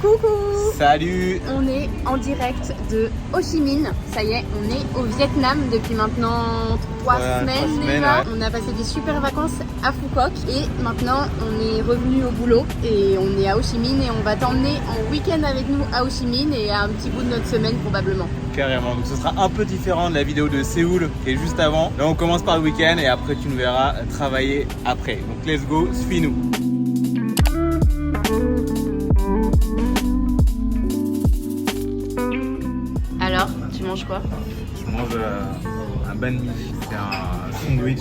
Coucou! Salut! On est en direct de Ho Chi Minh. Ça y est, on est au Vietnam depuis maintenant 3 semaines déjà. Ouais. On a passé des super vacances à Phu Quoc et maintenant on est revenu au boulot et on est à Ho Chi Minh et on va t'emmener en week-end avec nous à Ho Chi Minh et à un petit bout de notre semaine probablement. Carrément, donc ce sera un peu différent de la vidéo de Séoul qui est juste avant. Là on commence par le week-end et après tu nous verras travailler après. Donc let's go, suis-nous! Alors, tu manges quoi? Je mange un banh mi, c'est un sandwich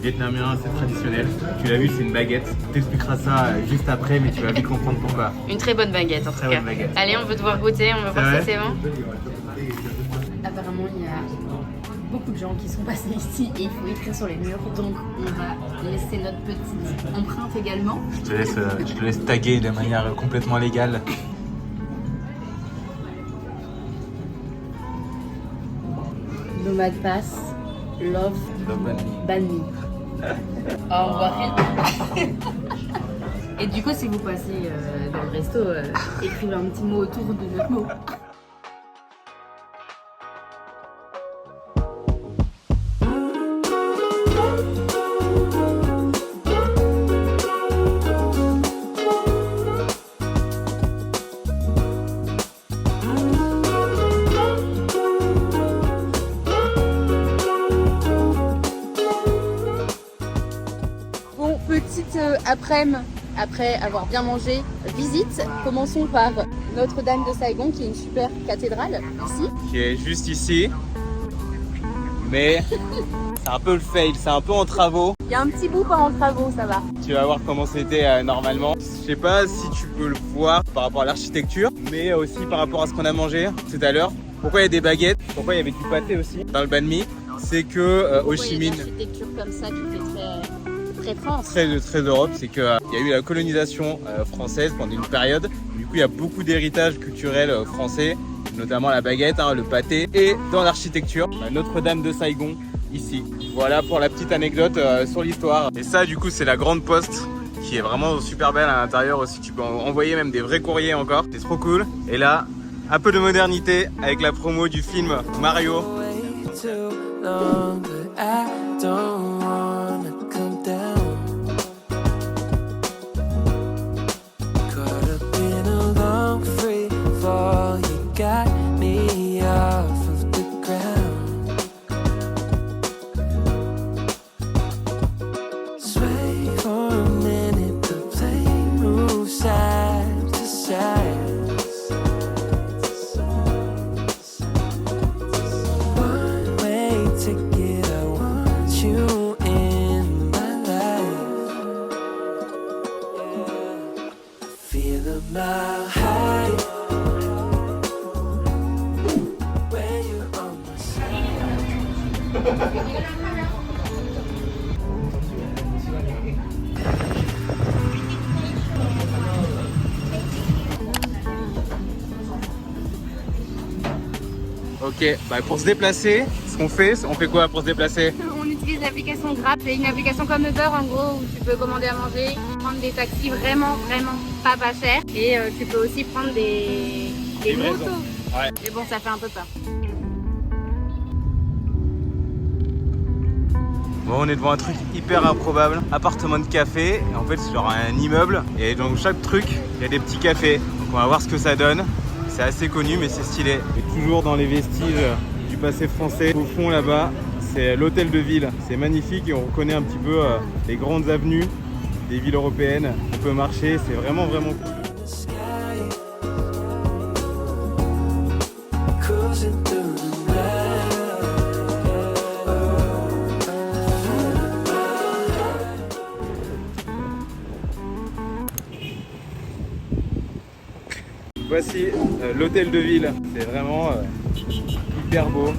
vietnamien, c'est traditionnel. Tu l'as vu, c'est une baguette. On t'expliquera ça juste après, mais tu vas vite comprendre pourquoi. Une très bonne baguette en tout cas. Baguette. Allez, on veut devoir goûter, on veut voir si c'est bon. Apparemment, il y a beaucoup de gens qui sont passés ici et il faut écrire sur les murs. Donc, on va laisser notre petite empreinte également. Je te laisse taguer de manière complètement légale. Nomad Pass, Love Banh Mi. Au revoir. Et du coup, si vous passez dans le resto, écrivez un petit mot autour de notre mot. Petite après-midi, après avoir bien mangé, visite. Commençons par Notre-Dame de Saigon, qui est une super cathédrale ici. Qui est juste ici, mais c'est un peu le fail, c'est un peu en travaux. Il y a un petit bout pas en travaux, ça va. Tu vas voir comment c'était normalement. Je sais pas si tu peux le voir par rapport à l'architecture, mais aussi par rapport à ce qu'on a mangé tout à l'heure. Pourquoi il y a des baguettes? Pourquoi il y avait du pâté aussi dans le banh mi? C'est que Ho Chi Minh, il y a une architecture comme ça qui fait très France. Très Europe, c'est qu'il y a eu la colonisation française pendant une période. Du coup, il y a beaucoup d'héritage culturel français, notamment la baguette, le pâté, et dans l'architecture, Notre-Dame de Saigon, ici. Voilà pour la petite anecdote sur l'histoire. Et ça, du coup, c'est la grande poste qui est vraiment super belle à l'intérieur aussi. Tu peux envoyer même des vrais courriers encore. C'est trop cool. Et là, un peu de modernité avec la promo du film Mario. Ok, pour se déplacer, ce qu'on fait, on fait quoi pour se déplacer? On utilise l'application Grab, c'est une application comme Uber en gros où tu peux commander à manger, prendre des taxis vraiment pas chers et tu peux aussi prendre des motos. Ouais. Mais bon, ça fait un peu peur. Bon, on est devant un truc hyper improbable, appartement de café. Et en fait, c'est genre un immeuble et dans chaque truc, il y a des petits cafés. Donc on va voir ce que ça donne. C'est assez connu, mais c'est stylé. Et toujours dans les vestiges du passé français. Au fond là-bas, c'est l'hôtel de ville. C'est magnifique et on reconnaît un petit peu les grandes avenues des villes européennes. On peut marcher, c'est vraiment cool. Voici l'hôtel de ville, c'est vraiment hyper beau.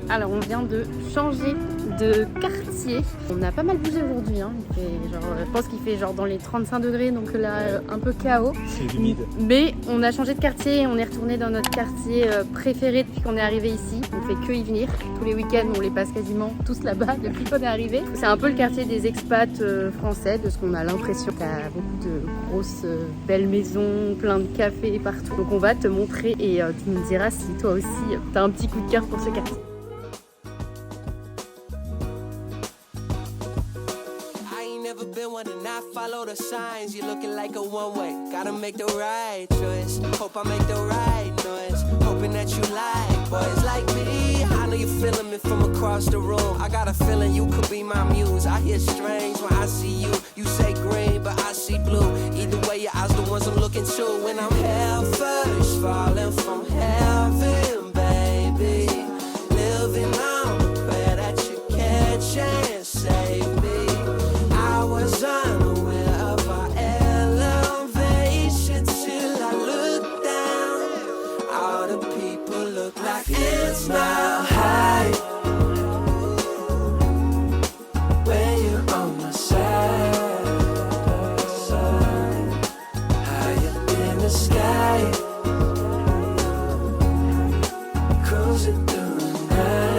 Alors on vient de changer de quartier. On a pas mal bougé aujourd'hui, hein. Je pense qu'il fait genre dans les 35 degrés, donc là un peu chaos. C'est humide. Mais on a changé de quartier et on est retourné dans notre quartier préféré depuis qu'on est arrivé ici. On fait que y venir. Tous les week-ends, on les passe quasiment tous là-bas depuis qu'on est arrivé. C'est un peu le quartier des expats français, de ce qu'on a l'impression. Il y a beaucoup de grosses, belles maisons, plein de cafés partout. Donc on va te montrer et tu me diras si toi aussi t'as un petit coup de cœur pour ce quartier. Follow the signs, you're looking like a one-way. Gotta make the right choice. Hope I make the right noise. Hoping that you like boys like me. I know you're feeling me from across the room. I got a feeling you could be my muse. I hear strange when I see you. You say green, but I see blue. Either way, your eyes the ones I'm looking to. When I'm hell first, falling from heaven, baby. Living on the prayer that you catch and save me. I was unaware of our elevation till I looked down. All the people look like it's now high. When you're on my side, higher in the sky, cruising through the night.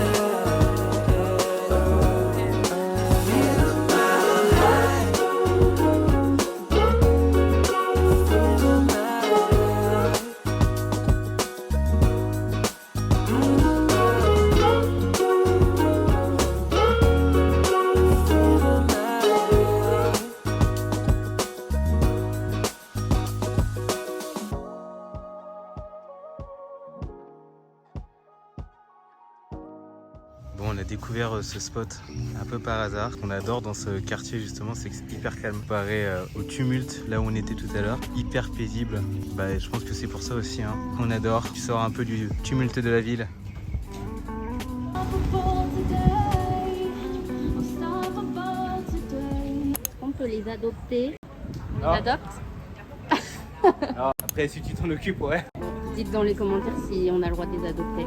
Bon, on a découvert ce spot un peu par hasard. Ce qu'on adore dans ce quartier justement, c'est que c'est hyper calme. Comparé au tumulte, là où on était tout à l'heure, hyper paisible. Bah, je pense que c'est pour ça aussi hein, qu'on adore. Tu sors un peu du tumulte de la ville. On peut les adopter. On les adopte. Alors, après, si tu t'en occupes, ouais. Dites dans les commentaires si on a le droit de les adopter.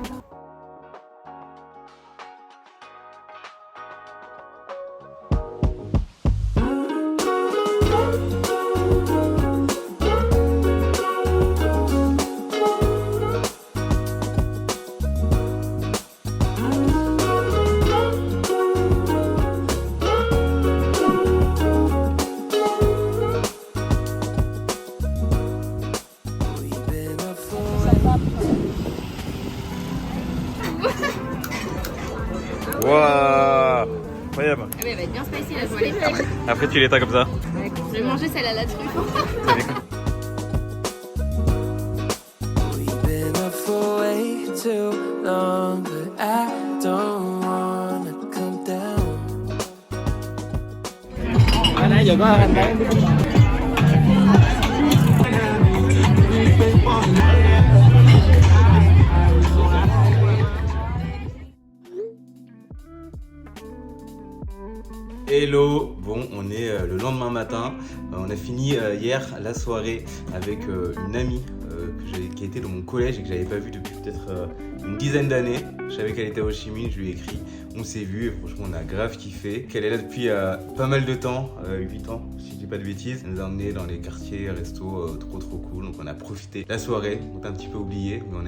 Waouh, incroyable. Ah mais elle va être bien spicy là, je vais aller faire. Après tu l'éteins comme ça. Je vais manger celle à la truffe. We've been up for way too long, but I don't wanna come down. Hello, bon on est le lendemain matin, on a fini hier la soirée avec une amie qui était dans mon collège et que j'avais pas vue depuis peut-être une dizaine d'années. Je savais qu'elle était à Ho Chi Minh, je lui ai écrit, on s'est vu et franchement on a grave kiffé. Qu'elle est là depuis pas mal de temps, 8 ans si je dis pas de bêtises. Elle nous a emmenés dans les quartiers, restos trop cool, donc on a profité de la soirée, on a un petit peu oublié, mais on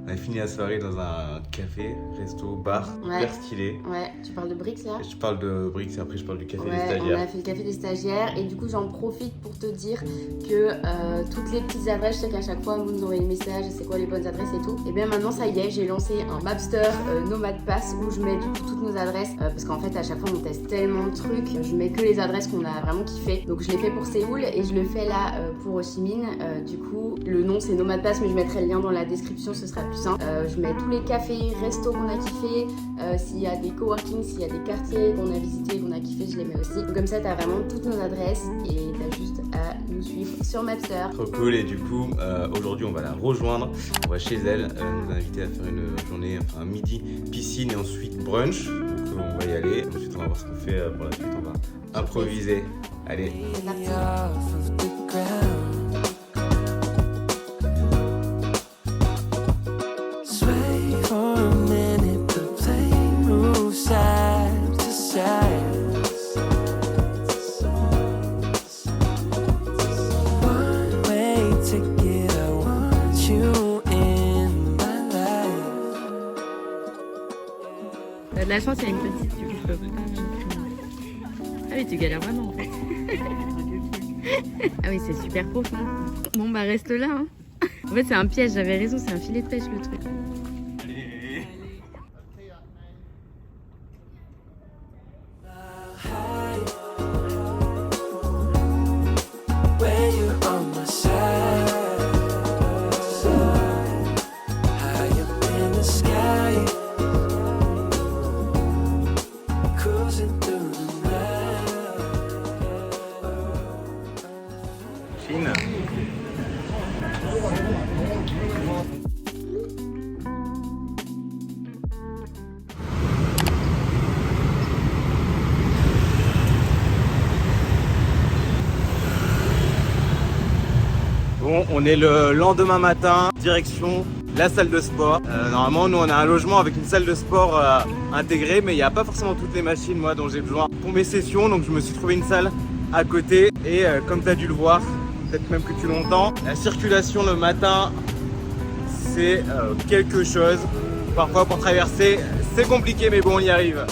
a fini la soirée dans un café, resto, bar, hyper stylé. Ouais, tu parles de Brix là? Je parle de Brix et après je parle du café des Ouais, stagiaires. on a fait le café des stagiaires et du coup j'en profite pour te dire que toutes les petites adresses, je sais qu'à chaque fois vous nous envoyez des messages, c'est quoi les bonnes adresses et tout. Et bien maintenant ça y est, j'ai lancé un Mapster Nomad Pass où je mets du coup toutes nos adresses parce qu'en fait à chaque fois on teste tellement de trucs, je mets que les adresses qu'on a vraiment kiffé. Donc je l'ai fait pour Séoul et je le fais là pour Ho Chi Minh. Du coup le nom c'est Nomad Pass mais je mettrai le lien dans la description, ce sera plus simple. Je mets tous les cafés, restos qu'on a kiffé, s'il y a des coworking, s'il y a des quartiers qu'on a visités, qu'on a kiffé, je les mets aussi. Donc comme ça t'as vraiment toutes nos adresses et t'as juste à nous suivre sur Mapster. Trop cool et du coup aujourd'hui on va la rejoindre, on va chez elle, elle nous a invité à faire une journée, enfin midi piscine et ensuite brunch, donc on va y aller, ensuite on va voir ce qu'on fait pour la suite, on va improviser, allez. C'est parti. Off of the ground. Sway for a minute, but play move side chance. One way ticket, I want you in my life. T'as de la chance, il y a une petite, tu peux pas. Ah oui, tu galères vraiment en fait. Ah oui, c'est super profond. Bon bah reste là. Hein. En fait, c'est un piège, j'avais raison, c'est un filet de pêche le truc. Chine. Bon, on est le lendemain matin, direction la salle de sport. Normalement, nous on a un logement avec une salle de sport intégrée, mais il n'y a pas forcément toutes les machines moi dont j'ai besoin pour mes sessions, donc je me suis trouvé une salle à côté et comme tu as dû le voir, peut-être même que tu l'entends, la circulation le matin c'est quelque chose. Parfois pour traverser c'est compliqué mais bon on y arrive.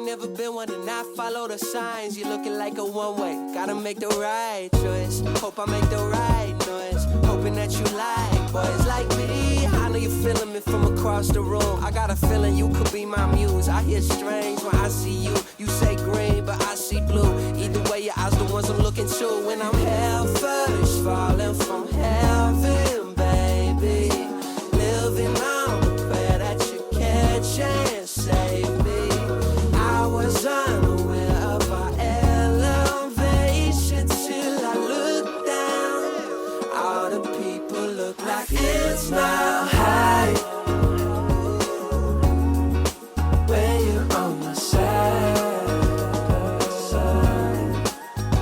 Never been one to not follow the signs. You're looking like a one-way. Gotta make the right choice. Hope I make the right noise. Hoping that you like boys like me. I know you're feeling me from across the room. I got a feeling you could be my muse. I hear strange when I see you. You say green, but I see blue. Either way, your eyes the ones I'm looking to. When I'm hell first, falling from heaven, baby. Living on the prayer that you catch and save me. Unaware of our elevation till I look down. All the people look like it's not high. When you're on my side,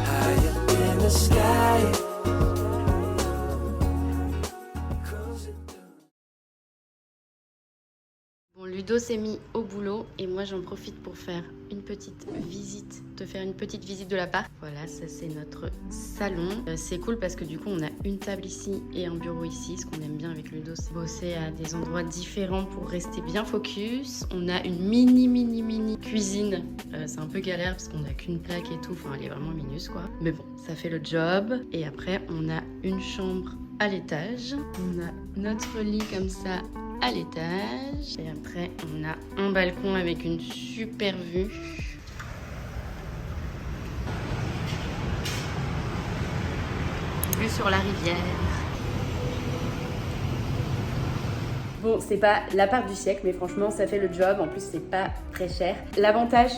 high up in the sky. Bon, Ludo s'est mis au boulot et moi j'en profite pour faire une petite visite, de l'appart. Voilà, ça c'est notre salon. C'est cool parce que du coup on a une table ici et un bureau ici. Ce qu'on aime bien avec Ludo, c'est bosser à des endroits différents pour rester bien focus. On a une mini cuisine. C'est un peu galère parce qu'on n'a qu'une plaque et tout. Enfin, elle est vraiment minus quoi. Mais bon, ça fait le job. Et après, on a une chambre à l'étage. On a notre lit comme ça à l'étage. Et après, on a un balcon avec une super vue. Vue sur la rivière. Bon, c'est pas l'appart du siècle, mais franchement, ça fait le job. En plus, c'est pas très cher. L'avantage,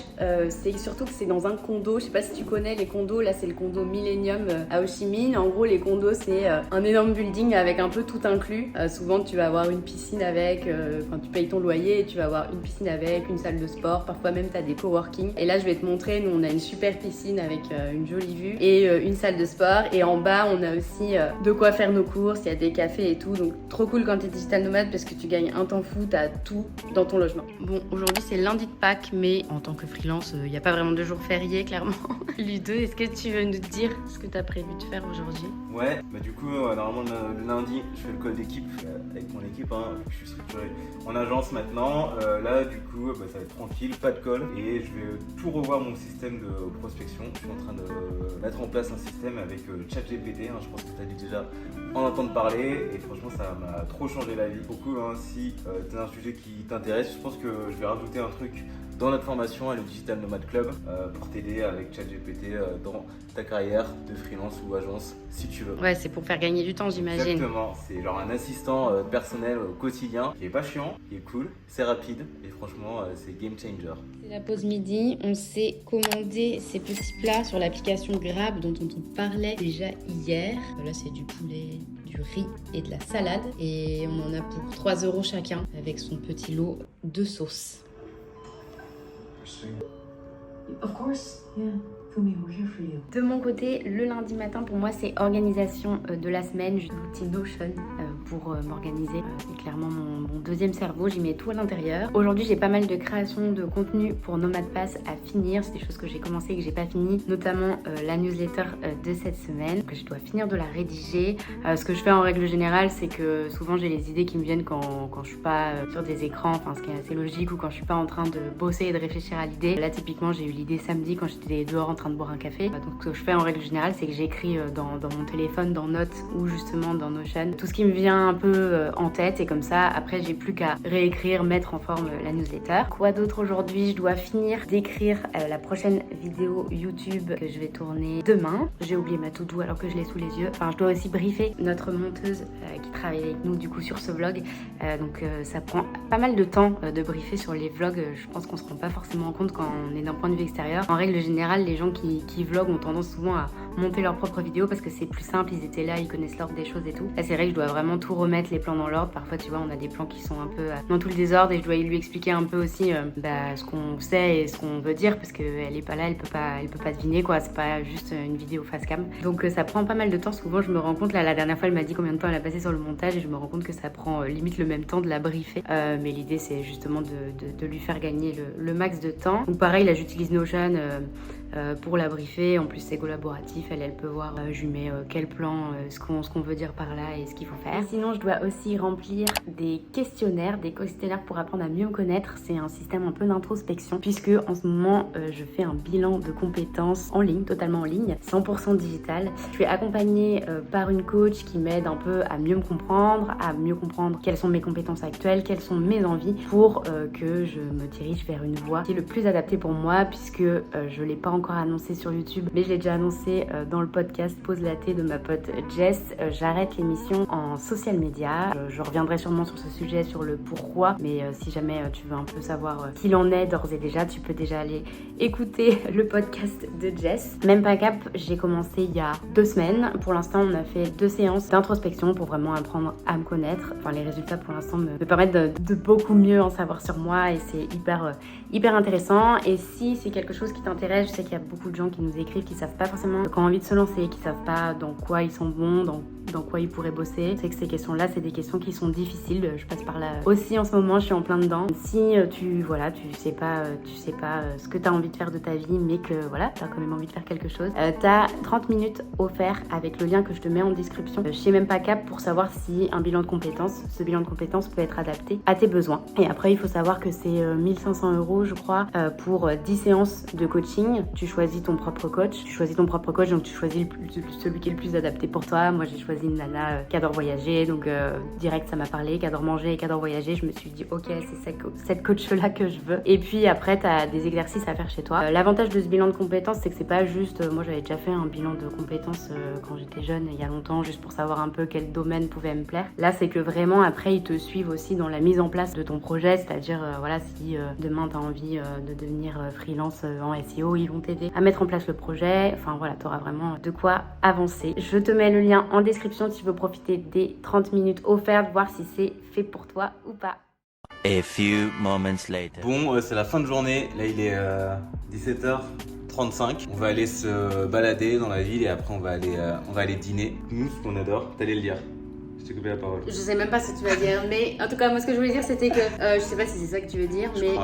c'est surtout que c'est dans un condo. Je sais pas si tu connais les condos. Là, c'est le condo Millennium à Ho Chi Minh. En gros, les condos, c'est un énorme building avec un peu tout inclus. Souvent, tu vas avoir une piscine avec... Enfin, tu payes ton loyer et tu vas avoir une piscine avec, une salle de sport. Parfois même, tu as des coworking. Et là, je vais te montrer. Nous, on a une super piscine avec une jolie vue et une salle de sport. Et en bas, on a aussi de quoi faire nos courses. Il y a des cafés et tout. Donc, trop cool quand tu es digital nomade parce que tu gagnes un temps fou, tu as tout dans ton logement. Bon, aujourd'hui, c'est lundi de Pâques, mais en tant que freelance, il n'y a pas vraiment de jour férié, clairement. Ludo, est-ce que tu veux nous dire ce que tu as prévu de faire aujourd'hui? Ouais, bah du coup, normalement le lundi, je fais le call d'équipe avec mon équipe, hein, je suis structuré en agence maintenant. Là, du coup, bah, ça va être tranquille, pas de call, et je vais tout revoir mon système de prospection. Je suis en train de mettre en place un système avec ChatGPT, hein, je pense que tu as dû déjà en entendre parler, et franchement, ça m'a trop changé la vie. Beaucoup, hein, si tu as un sujet qui t'intéresse, je pense que je vais rajouter un truc dans notre formation à le Digital Nomad Club pour t'aider avec ChatGPT dans ta carrière de freelance ou agence si tu veux. Ouais, c'est pour faire gagner du temps, j'imagine. Exactement, c'est genre un assistant personnel au quotidien qui est pas chiant, qui est cool, c'est rapide et franchement c'est game changer. C'est la pause midi, on s'est commandé ces petits plats sur l'application Grab dont on te parlait déjà hier. Là c'est du poulet, du riz et de la salade et on en a pour 3 € chacun avec son petit lot de sauce. Of course, yeah. De mon côté, le lundi matin pour moi c'est organisation de la semaine. J'ai l'outil Notion pour m'organiser. C'est clairement mon deuxième cerveau, j'y mets tout à l'intérieur. Aujourd'hui j'ai pas mal de création de contenu pour Nomad Pass à finir. C'est des choses que j'ai commencé et que j'ai pas fini, notamment la newsletter de cette semaine que je dois finir de la rédiger. Ce que je fais en règle générale, c'est que souvent j'ai les idées qui me viennent quand je suis pas sur des écrans, enfin ce qui est assez logique, ou quand je suis pas en train de bosser et de réfléchir à l'idée. Là typiquement j'ai eu l'idée samedi quand j'étais dehors en train de boire un café. Donc ce que je fais en règle générale, c'est que j'écris dans mon téléphone, dans Notes ou justement dans Notion, tout ce qui me vient un peu en tête, et comme ça après j'ai plus qu'à réécrire, mettre en forme la newsletter. Quoi d'autre aujourd'hui? Je dois finir d'écrire la prochaine vidéo YouTube que je vais tourner demain. J'ai oublié ma to-do alors que je l'ai sous les yeux. Enfin je dois aussi briefer notre monteuse qui travaille avec nous du coup sur ce vlog. Donc ça prend pas mal de temps de briefer sur les vlogs. Je pense qu'on se rend pas forcément compte quand on est d'un point de vue extérieur. En règle générale, les gens qui vloguent ont tendance souvent à monter leurs propres vidéos parce que c'est plus simple, ils étaient là, ils connaissent l'ordre des choses et tout. Là c'est vrai que je dois vraiment tout remettre, les plans dans l'ordre. Parfois tu vois on a des plans qui sont un peu dans tout le désordre et je dois lui expliquer un peu aussi ce qu'on sait et ce qu'on veut dire, parce qu'elle est pas là, elle peut pas deviner quoi, c'est pas juste une vidéo face cam. Donc ça prend pas mal de temps, souvent je me rends compte, là la dernière fois elle m'a dit combien de temps elle a passé sur le montage et je me rends compte que ça prend limite le même temps de la briefer. Mais l'idée c'est justement de lui faire gagner le max de temps. Donc pareil là j'utilise Notion pour la briefer, en plus c'est collaboratif, elle peut voir je lui mets quel plan, ce qu'on veut dire par là et ce qu'il faut faire. Et sinon je dois aussi remplir des questionnaires pour apprendre à mieux me connaître. C'est un système un peu d'introspection puisque en ce moment je fais un bilan de compétences en ligne, totalement en ligne, 100% digital. Je suis accompagnée par une coach qui m'aide un peu à mieux me comprendre, quelles sont mes compétences actuelles, quelles sont mes envies pour que je me dirige vers une voie qui est le plus adaptée pour moi, puisque je l'ai pas encore annoncé sur YouTube, mais je l'ai déjà annoncé dans le podcast Pause Latte de ma pote Jess. J'arrête l'émission en social media. Je reviendrai sûrement sur ce sujet, sur le pourquoi, mais si jamais tu veux un peu savoir qu'il en est d'ores et déjà, tu peux déjà aller écouter le podcast de Jess. Même pas cap, j'ai commencé il y a 2 semaines. Pour l'instant, on a fait 2 séances d'introspection pour vraiment apprendre à me connaître. Enfin, les résultats pour l'instant me permettent de beaucoup mieux en savoir sur moi et c'est hyper intéressant. Et si c'est quelque chose qui t'intéresse, je sais qu'il y a beaucoup de gens qui nous écrivent, qui savent pas forcément quand envie de se lancer, qui savent pas dans quoi ils sont bons, dans quoi ils pourraient bosser. C'est que ces questions-là, c'est des questions qui sont difficiles. Je passe par là aussi en ce moment, je suis en plein dedans. Si tu sais pas ce que tu as envie de faire de ta vie, mais que voilà, tu as quand même envie de faire quelque chose, tu as 30 minutes offerts avec le lien que je te mets en description chez Même Pas Cap pour savoir si ce bilan de compétences peut être adapté à tes besoins. Et après, il faut savoir que c'est 1500 € je crois pour 10 séances de coaching. Tu choisis ton propre coach, donc tu choisis celui qui est le plus adapté pour toi. Moi j'ai choisi une nana qui adore voyager, donc direct ça m'a parlé, qui adore manger et qui adore voyager. Je me suis dit ok, c'est cette coach là que je veux. Et puis après tu as des exercices à faire chez toi. L'avantage de ce bilan de compétences, c'est que c'est pas juste, moi j'avais déjà fait un bilan de compétences quand j'étais jeune il y a longtemps, juste pour savoir un peu quel domaine pouvait me plaire. Là c'est que vraiment après ils te suivent aussi dans la mise en place de ton projet, c'est-à-dire voilà, si demain tu as envie de devenir freelance en SEO, ils vont t'aider à mettre en place le projet. Enfin voilà, tu auras vraiment de quoi avancer. Je te mets le lien en description si tu veux profiter des 30 minutes offertes, voir si c'est fait pour toi ou pas. A few moments later. Bon, c'est la fin de journée. Là, il est 17h35. On va aller se balader dans la ville et après on va aller dîner. Nous, ce qu'on adore, t'allais le dire. Je t'ai coupé la parole. Je sais même pas ce que tu vas dire, mais en tout cas moi ce que je voulais dire c'était que je sais pas si c'est ça que tu veux dire, mais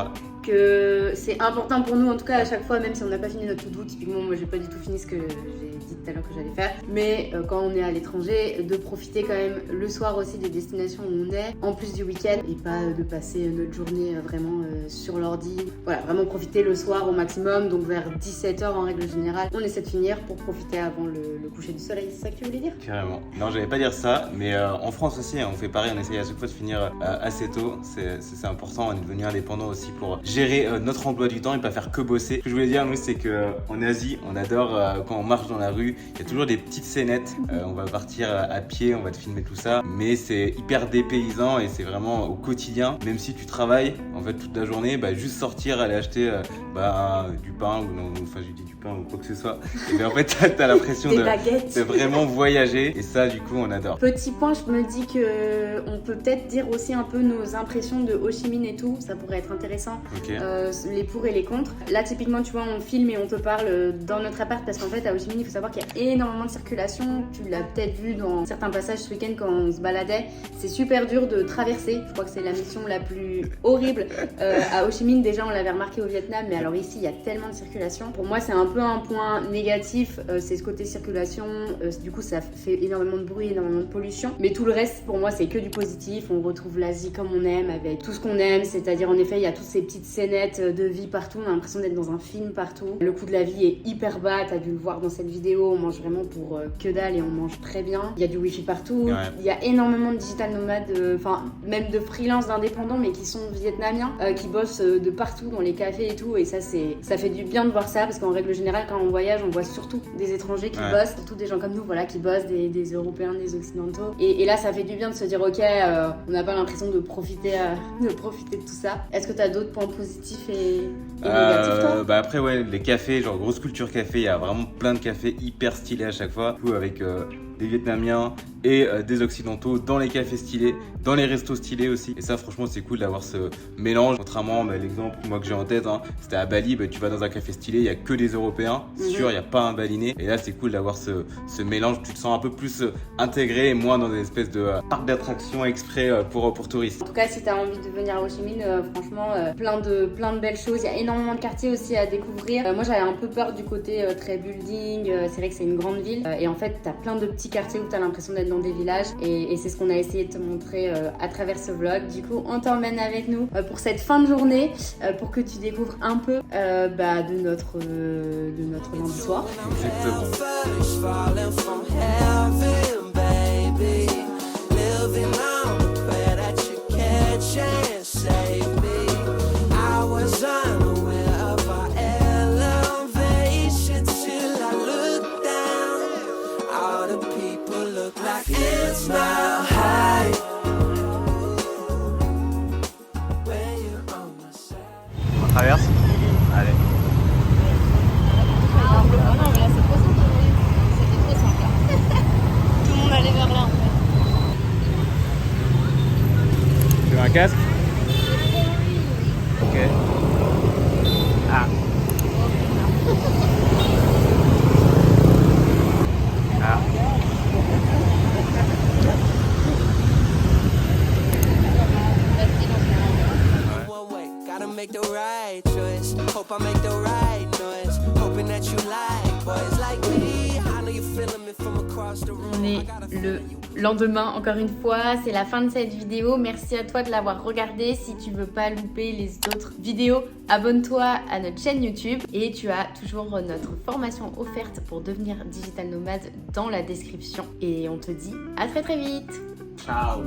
que c'est important pour nous en tout cas à chaque fois, même si on n'a pas fini notre to-do. Typiquement moi j'ai pas du tout fini ce que j'ai dit tout à l'heure que j'allais faire, mais quand on est à l'étranger, de profiter quand même le soir aussi des destinations où on est, en plus du week-end, et pas de passer notre journée vraiment sur l'ordi. Voilà, vraiment profiter le soir au maximum, donc vers 17h en règle générale, on essaie de finir pour profiter avant le coucher du soleil. C'est ça que tu voulais dire? Carrément. Non, j'allais pas dire ça, mais en France aussi, on fait pareil, on essaye à chaque fois de finir assez tôt. C'est important, on est devenu indépendant aussi pour gérer notre emploi du temps et pas faire que bosser. Ce que je voulais dire, nous, c'est qu'en Asie, on adore quand on marche dans la rue, il y a toujours des petites scénettes. On va partir à pied, on va te filmer tout ça, mais c'est hyper dépaysant et c'est vraiment au quotidien. Même si tu travailles en fait toute la journée, juste sortir, aller acheter du pain enfin je dis du pain ou quoi que ce soit. Et bien en fait t'as l'impression de vraiment voyager et ça du coup on adore. Petit point, je me dis que on peut peut-être dire aussi un peu nos impressions de Ho Chi Minh et tout, ça pourrait être intéressant. les pour et les contre. Là typiquement tu vois on filme et on te parle dans notre appart parce qu'en fait à Ho Chi Minh il faut savoir qu'il y a énormément de circulation. Tu l'as peut-être vu dans certains passages ce week-end quand on se baladait. C'est super dur de traverser. Je crois que c'est la mission la plus horrible à Ho Chi Minh. Déjà on l'avait remarqué au Vietnam, mais alors ici il y a tellement de circulation. Pour moi c'est un peu un point négatif, c'est ce côté circulation. Du coup ça fait énormément de bruit, énormément de pollution. Mais tout le reste pour moi c'est que du positif. On retrouve l'Asie comme on aime, avec tout ce qu'on aime, c'est-à-dire en effet il y a toutes ces petites scénettes de vie partout. On a l'impression d'être dans un film partout. Le coût de la vie est hyper bas, t'as dû le voir dans cette vidéo. On mange vraiment pour que dalle et on mange très bien. Il y a du wifi partout. Ouais. Il y a énormément de digital nomades, enfin même de freelance d'indépendants mais qui sont vietnamiens, qui bossent de partout dans les cafés et tout. Et ça fait du bien de voir ça parce qu'en règle générale quand on voyage on voit surtout des étrangers qui bossent, surtout des gens comme nous voilà qui bossent, des Européens, des Occidentaux. Et là ça fait du bien de se dire ok on n'a pas l'impression de profiter de tout ça. Est-ce que tu as d'autres points positifs et négatifs toi? Bah après ouais les cafés, genre grosse culture café, il y a vraiment plein de cafés hyper stylés à chaque fois, avec des Vietnamiens et des Occidentaux dans les cafés stylés, dans les restos stylés aussi. Et ça franchement c'est cool d'avoir ce mélange. Contrairement à l'exemple moi que j'ai en tête, c'était à Bali, tu vas dans un café stylé, il n'y a que des Européens, c'est sûr, il n'y a pas un Balinais. Et là c'est cool d'avoir ce mélange, tu te sens un peu plus intégré et moins dans des espèces de parcs d'attractions exprès pour touristes. En tout cas si tu as envie de venir à Ho Chi Minh, franchement plein de belles choses. Il y a énormément de quartiers aussi à découvrir. Moi j'avais un peu peur du côté très building, c'est vrai que c'est une grande ville et en fait tu as plein de petits quartiers où tu as l'impression d'être dans des villages et c'est ce qu'on a essayé de te montrer à travers ce vlog. Du coup on t'emmène avec nous pour cette fin de journée pour que tu découvres un peu de notre lundi soir. On traverse. Allez. Non mais là c'est trop simple. C'était trop simple. Tout le monde allait vers là en fait. Tu veux un casque? Ok. Ah. Ah. Make the right choice. Hope I make the right noise. Hoping that you like boys like me. I know you feeling me from across the room. On est le lendemain encore une fois, c'est la fin de cette vidéo. Merci à toi de l'avoir regardée. Si tu veux pas louper les autres vidéos, abonne-toi à notre chaîne YouTube et tu as toujours notre formation offerte pour devenir digital nomade dans la description. Et on te dit à très vite. Ciao.